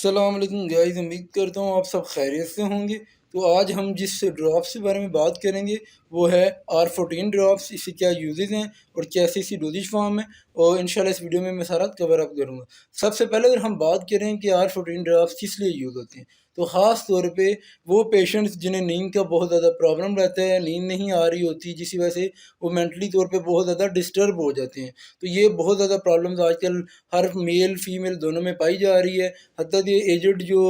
السلام علیکم گائز، امید کرتا ہوں آپ سب خیریت سے ہوں گے۔ تو آج ہم جس ڈراپس کے بارے میں بات کریں گے وہ ہے R14 ڈراپس، اس سے کیا یوزز ہیں اور کیسے اسی ڈوزیج فارم ہے، اور انشاءاللہ اس ویڈیو میں میں سارا کور اپ کروں گا۔ سب سے پہلے اگر ہم بات کریں کہ R14 ڈراپس کس لیے یوز ہوتے ہیں، تو خاص طور پہ وہ پیشنٹس جنہیں نیند کا بہت زیادہ پرابلم رہتا ہے، نیند نہیں آ رہی ہوتی، جس کی وجہ سے وہ مینٹلی طور پہ بہت زیادہ ڈسٹرب ہو جاتے ہیں۔ تو یہ بہت زیادہ پرابلمز آج کل ہر میل فیمیل دونوں میں پائی جا رہی ہے، حتیٰ کہ ایجڈ جو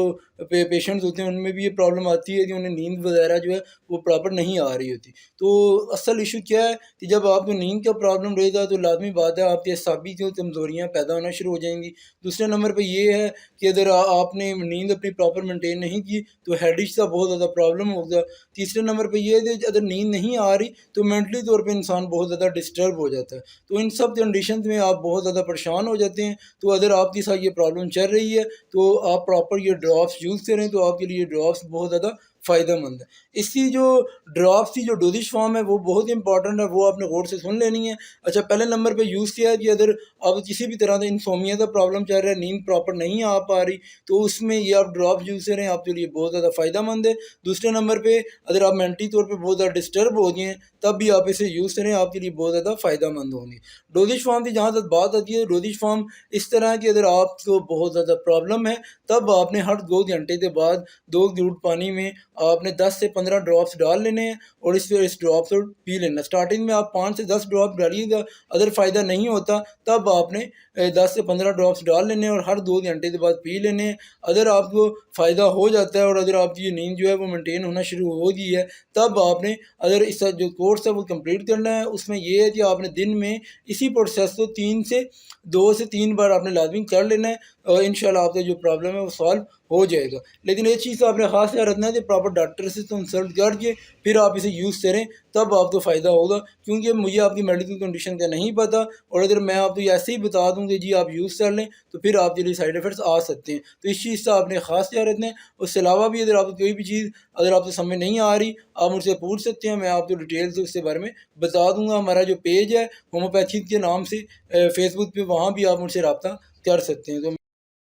پیشنٹس ہوتے ہیں ان میں بھی یہ پرابلم آتی ہے کہ انہیں نیند وغیرہ جو ہے وہ پراپر نہیں آ رہی ہوتی۔ تو اصل ایشو کیا ہے کہ جب آپ کو نیند کا پرابلم رہے گا تو لازمی بات ہے آپ کے اعصابی جو کمزوریاں پیدا ہونا شروع ہو جائیں گی۔ دوسرے نمبر پہ یہ ہے کہ اگر آپ نے نیند اپنی پراپر مینٹین نہیں کی تو ہیڈیک کا بہت زیادہ پرابلم ہوگا۔ تیسرے نمبر پہ یہ ہے کہ اگر نیند نہیں آ رہی تو مینٹلی طور پہ انسان بہت زیادہ ڈسٹرب ہو جاتا ہے۔ تو ان سب کنڈیشنز میں آپ بہت زیادہ پریشان ہو جاتے ہیں۔ تو اگر آپ کے ساتھ یہ پرابلم چل رہی ہے تو آپ پراپر یہ ڈراپس یوز کریں تو آپ کے لیے ڈراپس بہت زیادہ فائدہ مند ہے۔ اس کی جو ڈراپس کی جو ڈوزیج فارم ہے وہ بہت امپورٹنٹ ہے، وہ آپ نے غور سے سن لینی ہے۔ اچھا، پہلے نمبر پہ یوز کیا ہے کہ اگر آپ کسی بھی طرح سے انسومیا کا پرابلم چل رہا ہے، نیند پراپر نہیں آ پا رہی، تو اس میں یہ آپ ڈراپس یوز کریں، آپ کے لیے بہت زیادہ فائدہ مند ہے۔ دوسرے نمبر پہ اگر آپ مینٹلی طور پہ بہت زیادہ ڈسٹرب ہو گئے ہیں تب بھی آپ اسے یوز کریں، آپ کے لیے بہت زیادہ فائدہ مند ہوں گے۔ ڈوزیج فارم کی جہاں تک بات آتی ہے، ڈوزیج فارم اس طرح ہے کہ اگر آپ کو بہت زیادہ پرابلم ہے تب آپ نے ہر 2 گھنٹے کے بعد 2 گھونٹ پانی میں آپ نے 10 سے 15 ڈراپس ڈال لینے ہیں اور اس ڈراپس کو پی لینا۔ سٹارٹنگ میں آپ 5 سے 10 ڈراپ ڈالیے گا، اگر فائدہ نہیں ہوتا تب آپ نے 10 سے 15 ڈراپس ڈال لینے ہیں اور ہر 2 گھنٹے کے بعد پی لینے ہیں۔ اگر آپ کو فائدہ ہو جاتا ہے اور اگر آپ کی نیند جو ہے وہ مینٹین ہونا شروع ہو گئی ہے تب آپ نے اگر اس کا جو کورس ہے وہ کمپلیٹ کرنا ہے۔ اس میں یہ ہے کہ آپ نے دن میں اسی پروسیس کو 2 سے 3 بار آپ نے لازمی کر لینا ہے، اور انشاءاللہ آپ کا جو پرابلم ہے وہ سالو ہو جائے گا۔ لیکن ایک چیز آپ نے خاص خیال رکھنا ہے کہ پراپر ڈاکٹر سے کنسلٹ کر کے پھر آپ اسے یوز کریں، تب آپ کو فائدہ ہوگا، کیونکہ مجھے آپ کی میڈیکل کنڈیشن کا نہیں پتہ، اور اگر میں آپ کو ایسے ہی بتا دوں کہ جی آپ یوز کر لیں تو پھر آپ کے لیے سائیڈ ایفیکٹس آ سکتے ہیں۔ تو اس چیز کا آپ نے خاص خیال رکھنا ہے۔ اس کے علاوہ بھی اگر آپ کو کوئی بھی چیز اگر آپ کو سمجھ نہیں آ رہی آپ مجھ سے پوچھ سکتے ہیں، میں آپ کو ڈیٹیلز اس کے بارے میں بتا دوں گا۔ ہمارا جو پیج ہے ہومیوپیتھی کے نام سے فیس بک پہ، وہاں بھی آپ مجھ سے رابطہ کر سکتے ہیں۔ تو